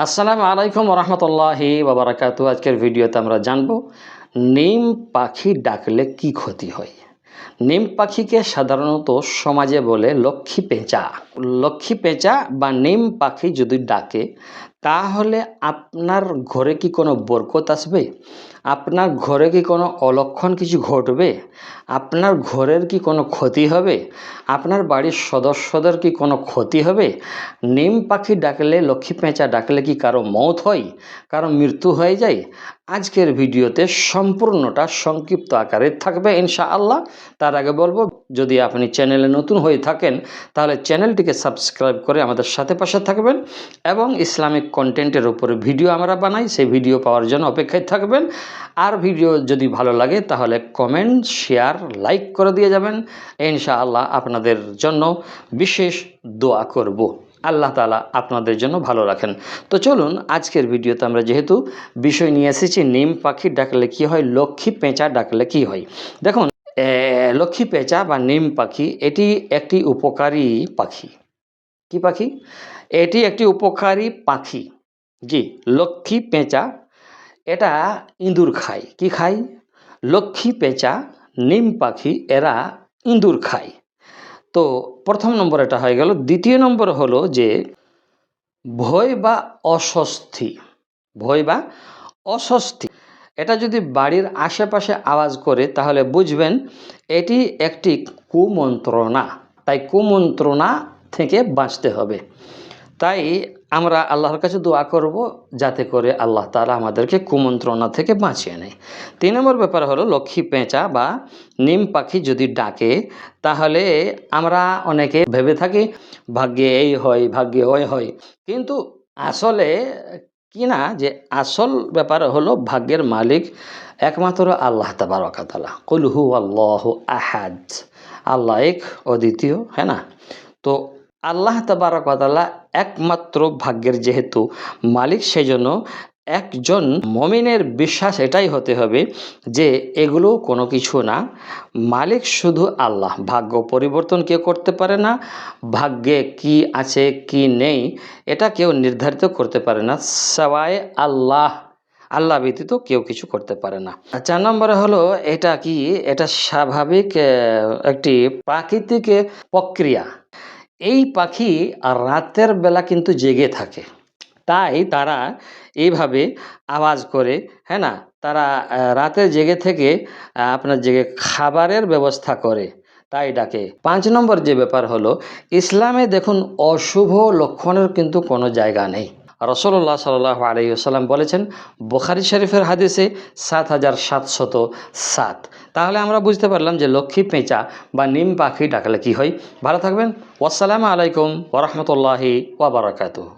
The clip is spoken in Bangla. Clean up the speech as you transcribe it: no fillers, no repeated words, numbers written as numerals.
আসসালামু আলাইকুম রহমতুল্লাহি ওয়া আজকের ভিডিওতে আমরা জানব নিম পাখি ডাকলে কি ক্ষতি হয়। নিম পাখিকে সাধারণত সমাজে বলে লক্ষ্মী পেঁচা। লক্ষ্মী পেঁচা বা নিম পাখি যদি ডাকে তাহলে আপনার ঘরে কি কোনো বরকত আসবে? আপনার ঘরে কি কোনো অলক্ষণ কিছু ঘটবে? আপনার ঘরের কি কোনো ক্ষতি হবে? আপনার বাড়ির সদস্যদের কি কোনো ক্ষতি হবে? নিম পাখি ডাকলে, লক্ষ্মী পেঁচা ডাকলে কি কারো মৌত হয়, কারো মৃত্যু হয়ে যায়? আজকের ভিডিওতে সম্পূর্ণটা সংক্ষিপ্ত আকারে থাকবে ইনশাআল্লাহ। তার আগে বলবো, যদি আপনি চ্যানেলে নতুন হয়ে থাকেন তাহলে চ্যানেলটিকে সাবস্ক্রাইব করে আমাদের সাথে পাশে থাকবেন এবং ইসলামিক কন্টেন্টের উপরে ভিডিও আমরা বানাই, সেই ভিডিও পাওয়ার জন্য অপেক্ষায় থাকবেন। আর ভিডিও যদি ভালো লাগে তাহলে কমেন্ট, শেয়ার, লাইক করে দিয়ে যাবেন। ইনশাআল্লাহ আপনাদের জন্য বিশেষ দোয়া করব। আল্লাহ তাআলা আপনাদের জন্য ভালো রাখেন। তো চলুন, আজকের ভিডিওতে আমরা যেহেতু বিষয় নিয়ে এসেছি নিম পাখি ডাকলে কি হয়, লক্ষ্মী পেঁচা ডাকলে কি হয়। দেখুন, লক্ষ্মী পেঁচা বা নিম পাখি এটি একটি উপকারী পাখি। কি পাখি? এটি একটি উপকারী পাখি। জি, লক্ষ্মী পেঁচা এটা ইঁদুর খায়। কি খায়? লক্ষ্মী পেঁচা, নিম পাখি এরা ইঁদুর খায়। তো প্রথম নম্বর এটা হয়ে গেল। দ্বিতীয় নম্বর হলো যে ভয় বা অস্বস্তি। ভয় বা অস্বস্তি এটা যদি বাড়ির আশেপাশে আওয়াজ করে তাহলে বুঝবেন এটি একটি কুমন্ত্রণা। তাই কুমন্ত্রণা থেকে বাঁচতে হবে। তাই আমরা আল্লাহর কাছে দোয়া করব যাতে করে আল্লাহ তাআলা আমাদেরকে কুমন্ত্রণা থেকে বাঁচিয়ে নেয়। 3 নম্বর ব্যাপার হলো লক্ষ্মী পেঁচা বা নিম পাখি যদি ডাকে তাহলে আমরা অনেকে ভেবে থাকি ভাগ্যে এই হয়, ভাগ্যে ওই হয়, কিন্তু আসলে কি না, যে আসল ব্যাপার হলো ভাগ্যের মালিক একমাত্র আল্লাহ তাবারক ওয়া তাআলা। কুল হু আল্লাহু আহাদ, আল্লাহ এক অদ্বিতীয়, হ্যাঁ না? তো আল্লাহ তাবারক ওয়া তাআলা একমাত্র ভাগ্যের যেহেতু মালিক, সেজন্য একজন মুমিনের বিশ্বাস এটাই হতে হবে যে এগুলো কোনো কিছু না, মালিক শুধু আল্লাহ। ভাগ্য পরিবর্তন কেউ করতে পারে না, ভাগ্যে কি আছে কি নেই এটা কেউ নির্ধারিত করতে পারে না, সওয়ায়ে আল্লাহ, আল্লাহ ব্যতীত কেউ কিছু করতে পারে না। 4 নম্বরে হলো এটা কি, এটা স্বাভাবিক একটি প্রাকৃতিক প্রক্রিয়া। এই পাখি রাতের বেলা কিন্তু জেগে থাকে, তাই তারা এইভাবে আওয়াজ করে, হ্যাঁ না? তারা রাতে জেগে থেকে আপনার জেগে খাবারের ব্যবস্থা করে, তাই ডাকে। 5 নম্বর যে ব্যাপার হলো, ইসলামে দেখুন অশুভ লক্ষণের কিন্তু কোনো জায়গা নেই। রাসূলুল্লাহ সাল্লাল্লাহু আলাইহি ওয়াসাল্লাম বলেছেন বুখারী শরীফের হাদিসে ৭৭০৭। তাহলে আমরা বুঝতে পারলাম যে লক্ষ্মী পেঁচা বা নিম পাখি ডাকলে কি হয়। ভালো থাকবেন। আসসালামু আলাইকুম ওয়া রাহমাতুল্লাহি ওয়া বারাকাতুহু।